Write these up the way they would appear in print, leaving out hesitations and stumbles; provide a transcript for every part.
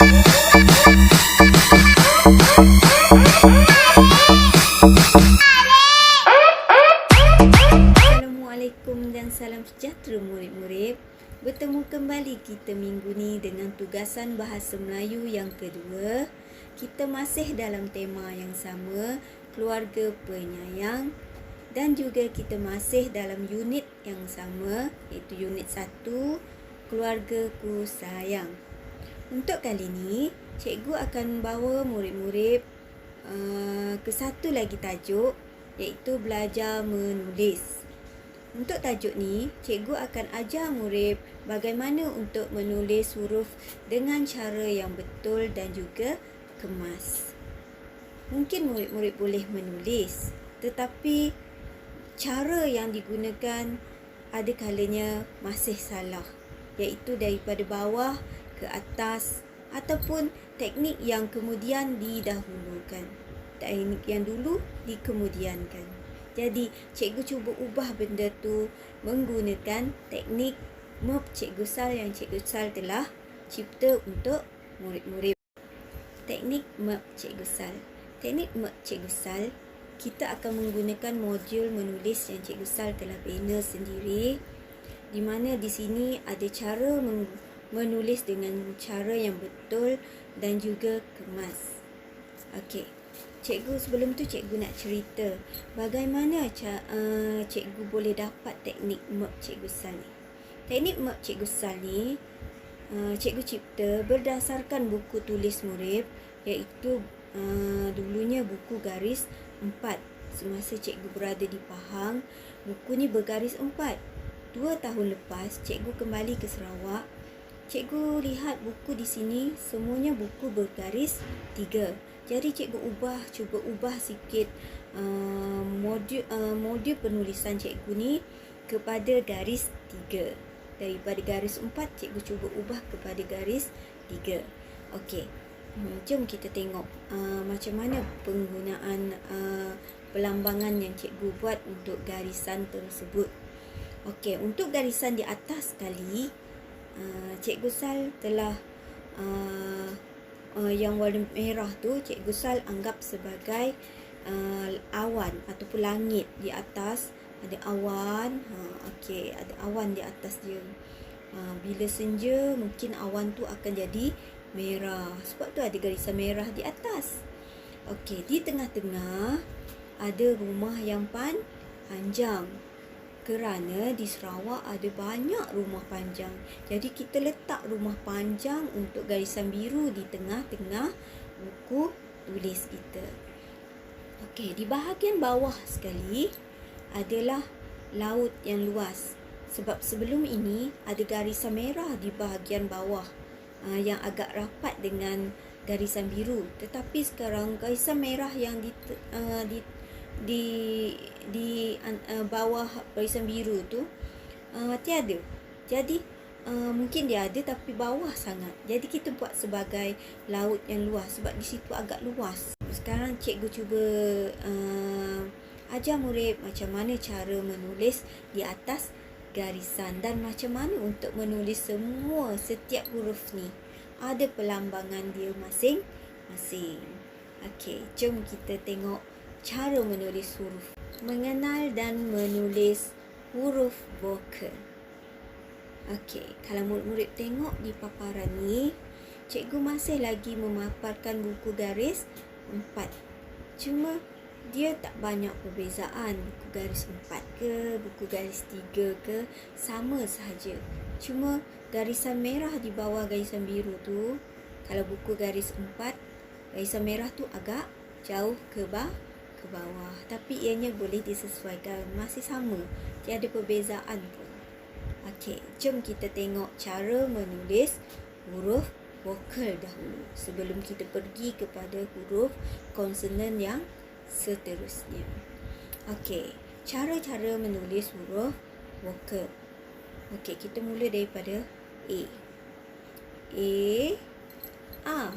Assalamualaikum dan salam sejahtera murid-murid. Bertemu kembali kita minggu ni dengan tugasan bahasa Melayu yang kedua. Kita masih dalam tema yang sama, keluarga penyayang, dan juga kita masih dalam unit yang sama, iaitu unit 1, keluargaku sayang. Untuk kali ni, cikgu akan bawa murid-murid ke satu lagi tajuk, iaitu belajar menulis. Untuk tajuk ni, cikgu akan ajar murid bagaimana untuk menulis huruf dengan cara yang betul dan juga kemas. Mungkin murid-murid boleh menulis, tetapi cara yang digunakan ada kalanya masih salah, iaitu daripada bawah ke atas ataupun teknik yang kemudian didahulukan. Teknik yang dulu dikemudiankan. Jadi, cikgu cuba ubah benda tu menggunakan teknik MEP Cikgu Sal yang Cikgu Sal telah cipta untuk murid-murid. Teknik MEP Cikgu Sal. Teknik MEP Cikgu Sal, kita akan menggunakan modul menulis yang Cikgu Sal telah bina sendiri, di mana di sini ada cara menulis dengan cara yang betul dan juga kemas. Okey. Cikgu sebelum tu cikgu nak cerita bagaimana cikgu boleh dapat teknik MEP Cikgu Sal ni. Teknik MEP Cikgu Sal ni cikgu cipta berdasarkan buku tulis murid, iaitu dulunya buku garis 4. Semasa cikgu berada di Pahang, buku ni bergaris 4. 2 tahun lepas cikgu kembali ke Sarawak, cikgu lihat buku di sini semuanya buku bergaris 3. Jadi cikgu cuba ubah sikit modul penulisan cikgu ni kepada garis 3. Daripada garis 4, cikgu cuba ubah kepada garis 3. Okey. Jom kita tengok macam mana penggunaan pelambangan yang cikgu buat untuk garisan tersebut. Okey, untuk garisan di atas sekali, Cikgu Sal telah yang warna merah tu Cikgu Sal anggap sebagai awan ataupun langit. Di atas ada awan. Okey, ada awan di atas dia. Bila senja mungkin awan tu akan jadi merah, sebab tu ada garisan merah di atas. Okey, di tengah-tengah ada rumah yang panjang. Kerana di Sarawak ada banyak rumah panjang, jadi kita letak rumah panjang untuk garisan biru di tengah-tengah buku tulis kita. Okey, di bahagian bawah sekali adalah laut yang luas. Sebab sebelum ini ada garisan merah di bahagian bawah yang agak rapat dengan garisan biru. Tetapi sekarang garisan merah yang di bawah garisan biru tu tiada. Jadi mungkin dia ada tapi bawah sangat. Jadi kita buat sebagai laut yang luas sebab di situ agak luas. Sekarang cikgu cuba ajar murid macam mana cara menulis di atas garisan dan macam mana untuk menulis setiap huruf ni. Ada pelambangan dia masing-masing. Okey, jom kita tengok cara menulis huruf. Mengenal dan menulis huruf vokal. Okey, kalau murid-murid tengok di paparan ni, cikgu masih lagi memaparkan buku garis 4. Cuma dia tak banyak perbezaan. Buku garis 4 ke, buku garis 3 ke, sama sahaja. Cuma garisan merah di bawah garisan biru tu, kalau buku garis 4, garisan merah tu agak jauh ke bawah, tapi ianya boleh disesuaikan, masih sama, tiada perbezaan pun. Okey, jom kita tengok cara menulis huruf vokal dahulu sebelum kita pergi kepada huruf konsonan yang seterusnya. Okey, cara-cara menulis huruf vokal. Okey, kita mula daripada A. A.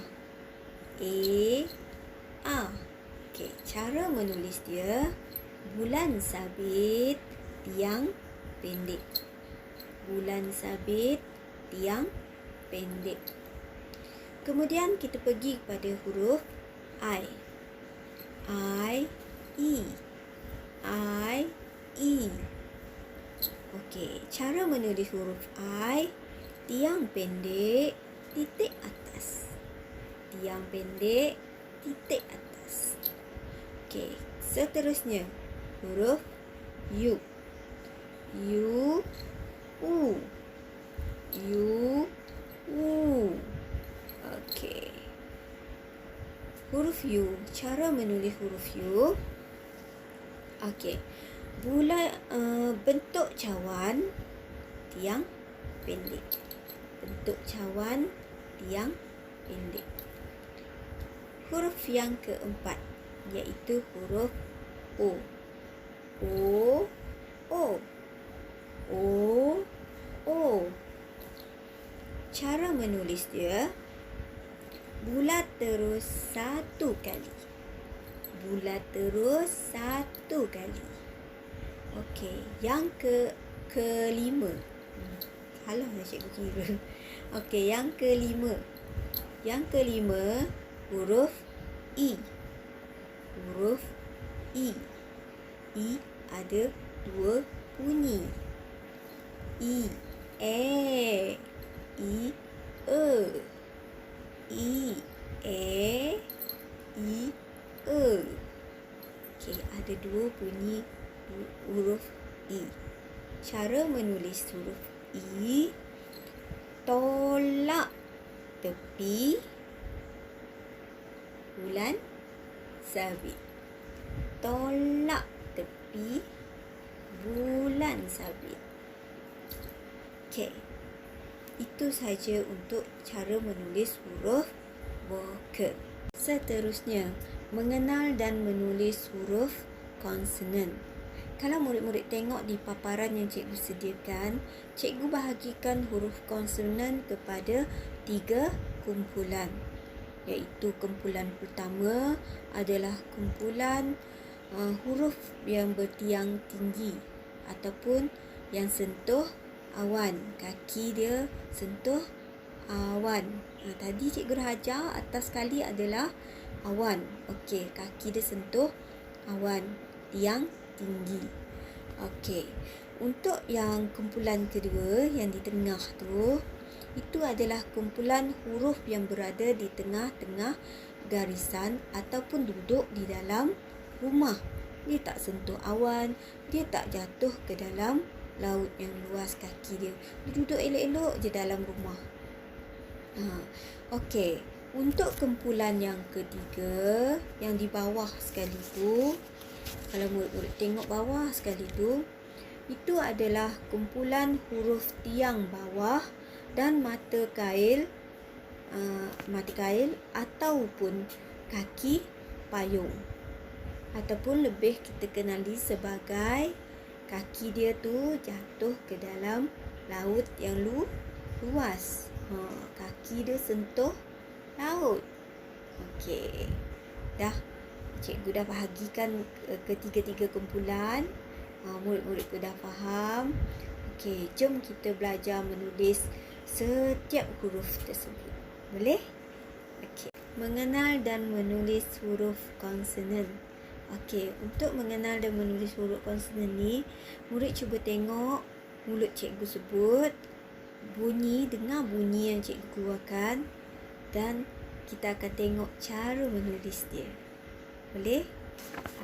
Okey, cara menulis dia, bulan sabit, tiang pendek. Bulan sabit, tiang pendek. Kemudian kita pergi kepada huruf I. I, E. I, E. Okey, cara menulis huruf I, tiang pendek, titik atas. Tiang pendek, titik atas. Okey, seterusnya huruf U. U, U. U, U. Okey. Huruf U, cara menulis huruf U. Okey. Bentuk cawan tiang pendek. Bentuk cawan tiang pendek. Huruf yang keempat iaitu huruf O. O, O. O, O. Cara menulis dia, bulat terus satu kali. Bulat terus satu kali. Okey, yang kelima. Halah cikgu kira. Okey, yang kelima. Yang kelima, huruf I. Huruf I. I ada dua bunyi. I, E. I, E. I, E. I, E. Okey, ada dua bunyi huruf I. Cara menulis huruf I, tolak tepi bulan sabit. Tolak tepi bulan sabit. Okey. Itu saja untuk cara menulis huruf vokal. Seterusnya, mengenal dan menulis huruf konsonan. Kalau murid-murid tengok di paparan yang cikgu sediakan, cikgu bahagikan huruf konsonan kepada 3 kumpulan. Iaitu kumpulan pertama adalah kumpulan huruf yang bertiang tinggi ataupun yang sentuh awan. Kaki dia sentuh awan. Tadi cikgu dah ajar atas sekali adalah awan. Okey, kaki dia sentuh awan, tiang tinggi. Okey. Untuk yang kumpulan kedua yang di tengah tu, itu adalah kumpulan huruf yang berada di tengah-tengah garisan ataupun duduk di dalam rumah. Dia tak sentuh awan, dia tak jatuh ke dalam laut yang luas kaki dia. Dia duduk elok-elok je dalam rumah. Okey. Untuk kumpulan yang ketiga, yang di bawah sekali tu, kalau murid-murid tengok bawah sekali tu, itu adalah kumpulan huruf tiang bawah dan mata kail ataupun kaki payung. Ataupun lebih kita kenali sebagai kaki dia tu jatuh ke dalam laut yang luas. Kaki dia sentuh laut. Okey. Dah. Cikgu dah bahagikan ketiga-tiga kumpulan. Murid-murid tu dah faham. Okey, jom kita belajar menulis setiap huruf tersebut. Boleh? Okey. Mengenal dan menulis huruf konsonan. Okey, untuk mengenal dan menulis huruf konsonan ni, murid cuba tengok mulut cikgu sebut, dengar bunyi yang cikgu keluarkan, dan kita akan tengok cara menulis dia. Boleh?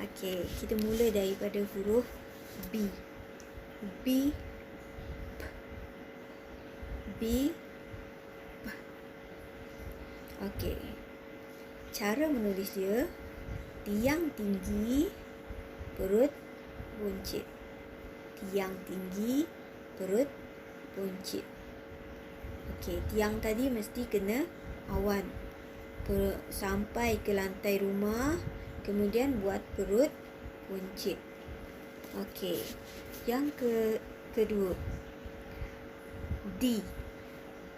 Okey, kita mula daripada huruf B. B, P, B, P. Okey. Cara menulis dia, tiang tinggi, perut buncit. Tiang tinggi, perut buncit. Okey, tiang tadi mesti kena awan. Sampai ke lantai rumah, kemudian buat perut buncit. Okey. Yang kedua, D.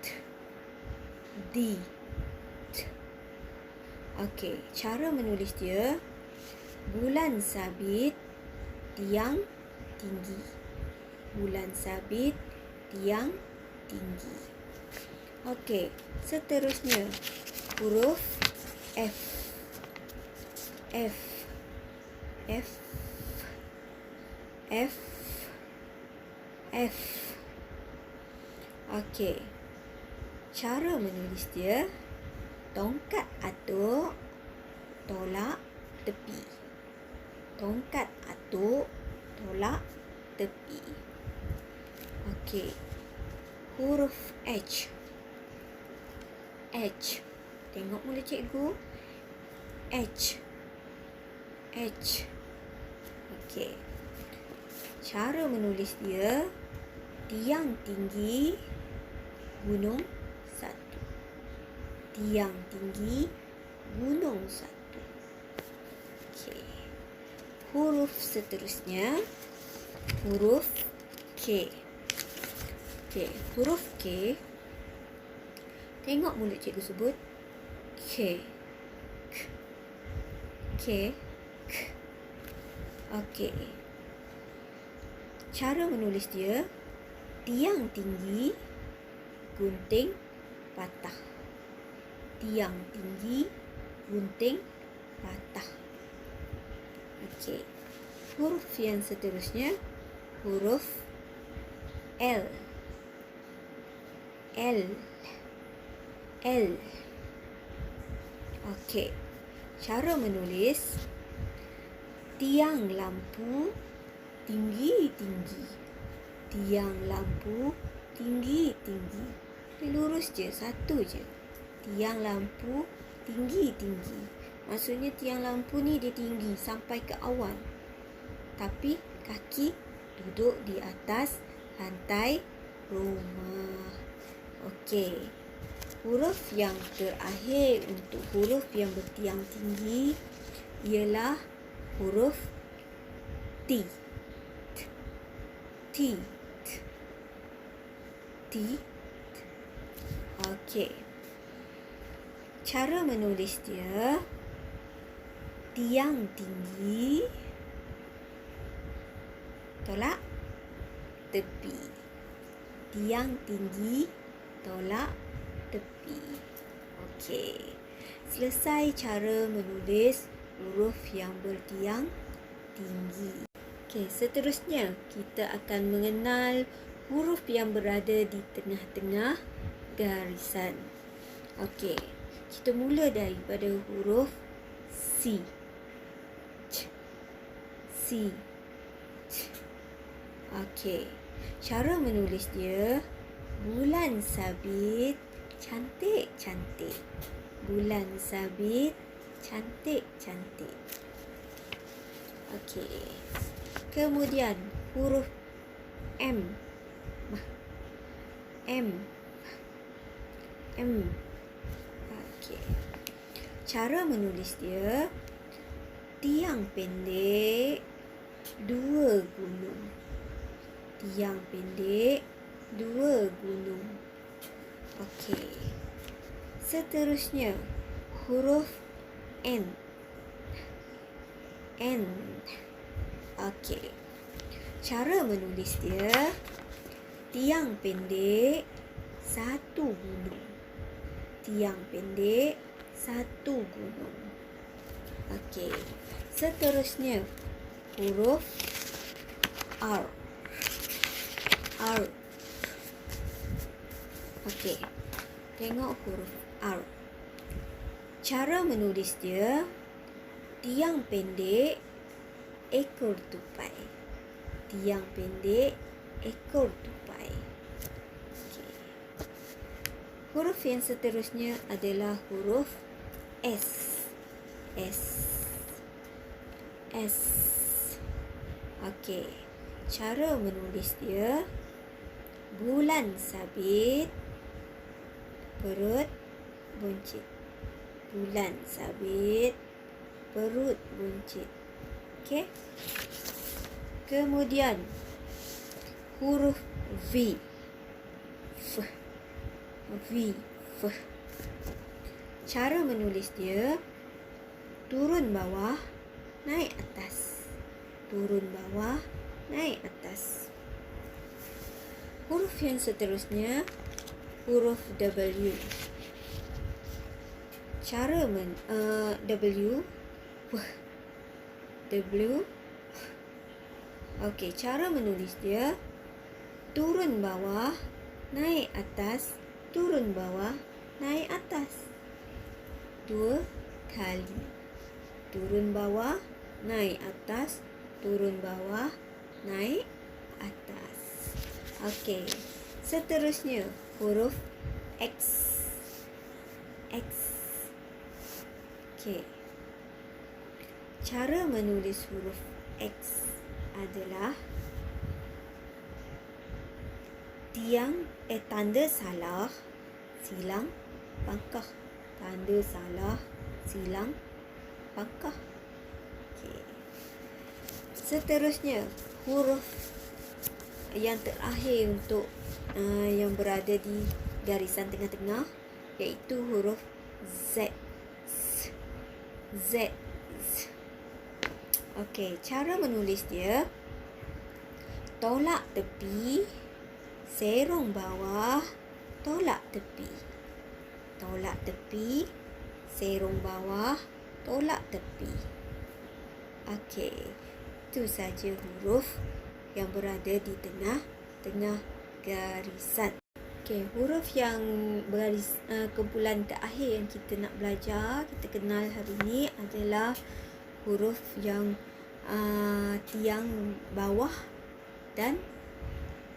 T. D. T. Okey, cara menulis dia, bulan sabit, tiang tinggi. Bulan sabit, tiang tinggi. Okey, seterusnya huruf F. F. F. F. F. Okey. Cara menulis dia, tongkat atuk, tolak tepi. Tongkat atuk, tolak tepi. Okey. Huruf H. H. Tengok mula cikgu. H. H. Okey. Cara menulis dia, tiang tinggi, gunung satu. Tiang tinggi, gunung satu. Okey. Huruf seterusnya, huruf K. Okey, huruf K. Tengok mulut cikgu sebut. K. K. K. K. Okey. Cara menulis dia, tiang tinggi, gunting patah. Tiang tinggi, gunting patah. Okey. Huruf yang seterusnya, huruf L. L. L. Okey. Cara menulis, tiang lampu tinggi-tinggi. Tiang lampu tinggi-tinggi. Dia lurus je, satu je. Tiang lampu tinggi-tinggi. Maksudnya tiang lampu ni dia tinggi sampai ke awan. Tapi kaki duduk di atas lantai rumah. Okey. Huruf yang terakhir untuk huruf yang bertiang tinggi ialah huruf T. T. T. Okey. Cara menulis dia, tiang tinggi, tolak tepi. Tiang tinggi, tolak tepi. Okey. Selesai cara menulis huruf yang bertiang tinggi. Okey, seterusnya kita akan mengenal huruf yang berada di tengah-tengah garisan. Okey, kita mula daripada huruf C. C. C. C. Okey, cara menulis dia, bulan sabit cantik-cantik. Bulan sabit cantik-cantik. Okey. Kemudian huruf M. M. M. Okey. Cara menulis dia, tiang pendek, dua gunung. Tiang pendek, dua gunung. Okey. Seterusnya, huruf N. N. Okey. Cara menulis dia, tiang pendek, satu gunung. Tiang pendek, satu gunung. Okey. Seterusnya, huruf R. R. Okey. Tengok huruf R. Cara menulis dia, tiang pendek, ekor tupai. Tiang pendek, ekor tupai. Okay. Huruf yang seterusnya adalah huruf S. S. S. Okey. Cara menulis dia, bulan sabit, perut buncit. Bulan sabit, perut buncit. Okey. Kemudian huruf V. F. V. F. Cara menulis dia, turun bawah, naik atas. Turun bawah, naik atas. Huruf yang seterusnya, huruf W. Cara W. W. Okey, cara menulis dia turun bawah, naik atas, turun bawah, naik atas. 2 kali. Turun bawah, naik atas, turun bawah, naik atas. Okey. Seterusnya, huruf X. X. Okey. Cara menulis huruf X adalah tanda salah, silang, pangkah. Tanda salah, silang, pangkah. Okey. Seterusnya, huruf yang terakhir untuk yang berada di garisan tengah-tengah, iaitu huruf Z. Z. Okey, cara menulis dia tolak tepi, serong bawah, tolak tepi. Tolak tepi, serong bawah, tolak tepi. Okey, itu saja huruf yang berada di tengah-tengah garisan. Okey, huruf yang bergaris kumpulan terakhir yang kita nak belajar, kita kenal hari ini adalah huruf yang tiang bawah dan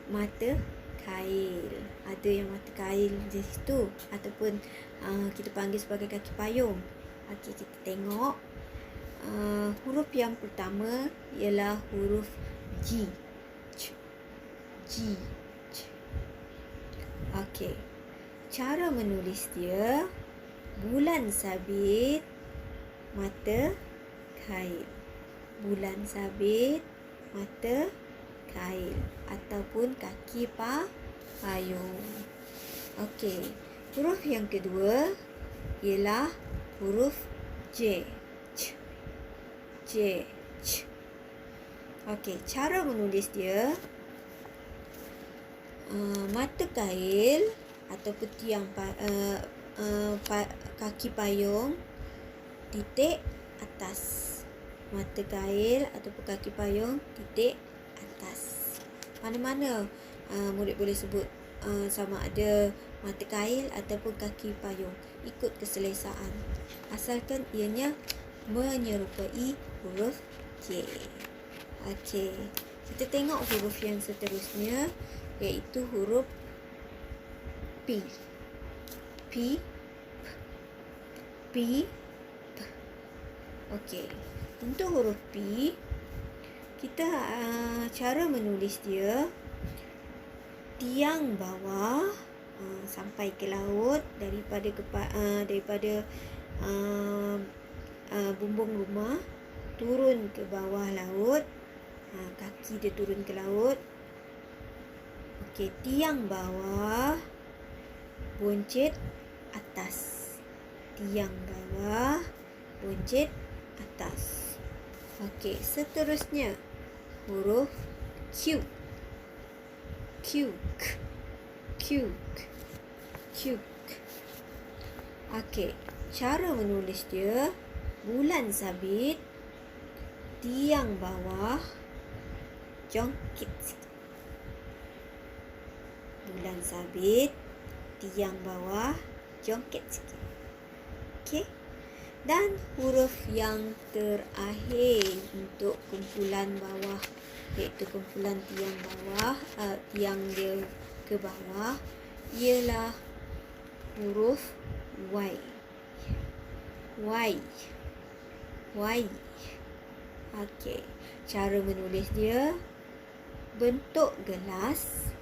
mata kail. Ada yang mata kail di situ ataupun kita panggil sebagai kaki payung. Okey, kita tengok huruf yang pertama ialah huruf G. G. Okey. Cara menulis dia bulan sabit, mata kail. Bulan sabit, mata kail ataupun kaki payung. Okey. Huruf yang kedua ialah huruf J. J. Okey, cara menulis dia mata kail ataupun tiang kaki payung, titik atas. Mata kail ataupun kaki payung, titik atas. Mana-mana murid boleh sebut sama ada mata kail ataupun kaki payung, ikut keselesaan, asalkan ianya menyerupai huruf J. Okey, kita tengok huruf yang seterusnya, iaitu huruf P. P. P. Okey, untuk huruf P, kita cara menulis dia tiang bawah sampai ke laut, daripada bumbung rumah turun ke bawah laut, kaki dia turun ke laut. Okey, tiang bawah, buncit atas. Tiang bawah, buncit atas. Okey, seterusnya huruf Q. Q. Q. Q. Okey, cara menulis dia bulan sabit, tiang bawah, jongkit sikit. Bulan sabit, tiang bawah, jongkit sikit. Okey. Dan huruf yang terakhir untuk kumpulan bawah, iaitu kumpulan tiang bawah, tiang dia ke bawah, ialah huruf Y. Y. Y. Okey, cara menulis dia bentuk gelas,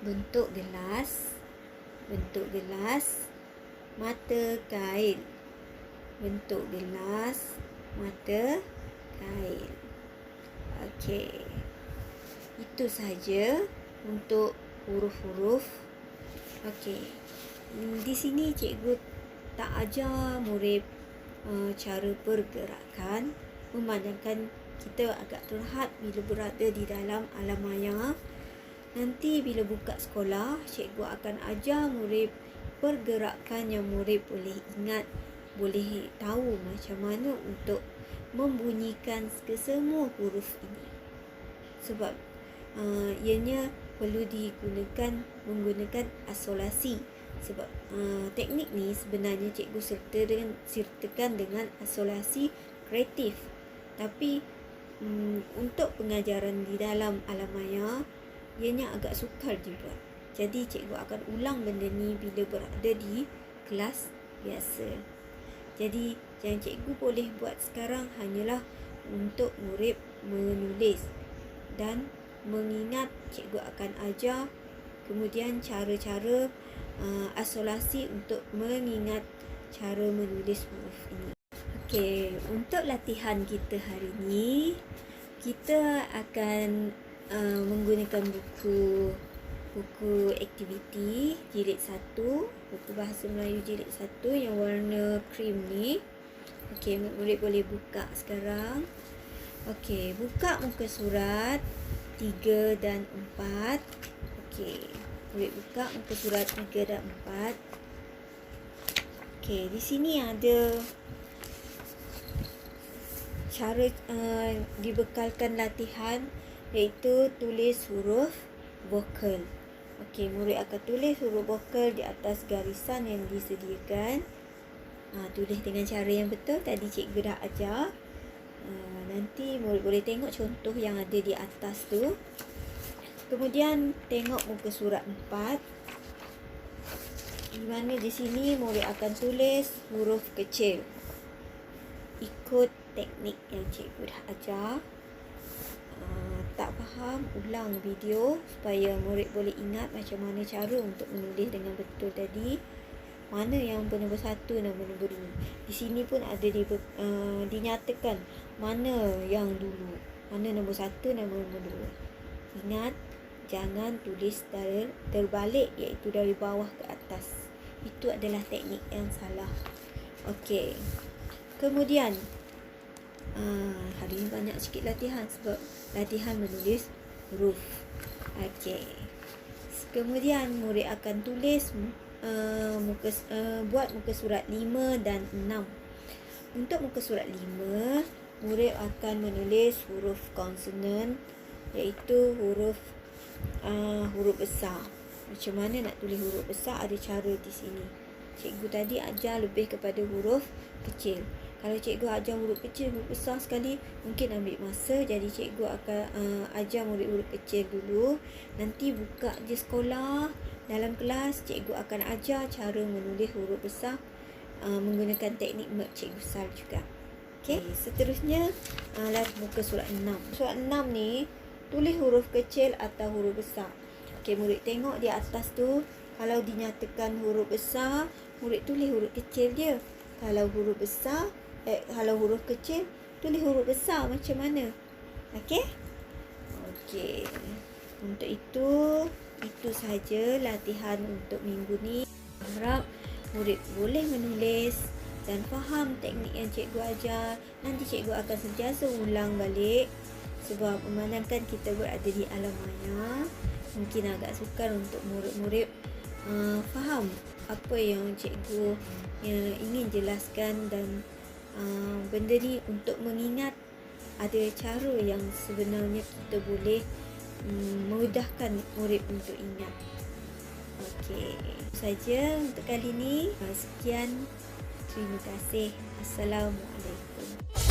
bentuk gelas, bentuk gelas, mata kail. Bentuk gelas, mata kail. Okey, itu saja untuk huruf-huruf. Okey, di sini cikgu tak ajar murid cara pergerakan, memandangkan kita agak terhad bila berada di dalam alam maya. Nanti bila buka sekolah, cikgu akan ajar murid pergerakan yang murid boleh ingat, boleh tahu macam mana untuk membunyikan kesemua huruf ini. Sebab ianya perlu menggunakan asolasi. Sebab teknik ni sebenarnya cikgu sertakan dengan asolasi kreatif. Tapi untuk pengajaran di dalam alam maya, ianya agak sukar juga. Jadi cikgu akan ulang benda ni bila berada di kelas biasa. Jadi yang cikgu boleh buat sekarang hanyalah untuk murid menulis dan mengingat. Cikgu akan ajar kemudian cara-cara asolasi untuk mengingat cara menulis huruf ini. Okey, untuk latihan kita hari ini, kita akan menggunakan buku aktiviti jilid 1, buku Bahasa Melayu jilid 1 yang warna krim ni. Okey, murid boleh buka sekarang. Okey, buka muka surat 3 dan 4. Okey, murid buka muka surat 3 dan 4. Okey, di sini ada cara dibekalkan latihan, iaitu tulis huruf vokal. Okey, murid akan tulis huruf vokal di atas garisan yang disediakan. Tulis dengan cara yang betul. Tadi cikgu dah ajar. Nanti murid boleh tengok contoh yang ada di atas tu. Kemudian tengok muka surat 4. Di mana di sini murid akan tulis huruf kecil. Ikut teknik yang cikgu dah ajar. Tak faham, ulang video supaya murid boleh ingat macam mana cara untuk menulis dengan betul tadi. Mana yang nombor 1, nombor 2. Di sini pun ada dinyatakan mana yang dulu, mana nombor 1, nombor 2. Ingat, jangan tulis terbalik, iaitu dari bawah ke atas. Itu adalah teknik yang salah. Okey. Kemudian hari ini banyak sikit latihan sebab latihan menulis huruf. Okey. Kemudian murid akan tulis buat muka surat 5 dan 6. Untuk muka surat 5, murid akan menulis huruf konsonan, iaitu huruf besar. Macam mana nak tulis huruf besar, ada cara di sini. Cikgu tadi ajar lebih kepada huruf kecil. Kalau cikgu ajar huruf kecil, huruf besar sekali, mungkin ambil masa. Jadi cikgu akan ajar murid huruf kecil dulu. Nanti buka je sekolah, dalam kelas cikgu akan ajar cara menulis huruf besar menggunakan teknik cikgu besar juga. Okey, seterusnya muka surat 6. Surat 6 ni tulis huruf kecil atau huruf besar. Okey, murid tengok di atas tu, kalau dinyatakan huruf besar, murid tulis huruf kecil je. Kalau huruf kecil, tulis huruf besar macam mana? Okey? Okey. Untuk itu sahaja latihan untuk minggu ni. Harap murid boleh menulis dan faham teknik yang cikgu ajar. Nanti cikgu akan sentiasa ulang balik sebab memandangkan kita berada di alam maya, mungkin agak sukar untuk murid-murid faham apa yang cikgu ingin jelaskan. Dan benda ni untuk mengingat, ada cara yang sebenarnya kita boleh memudahkan murid untuk ingat. Okey, itu saja untuk kali ini. Sekian, terima kasih. Assalamualaikum.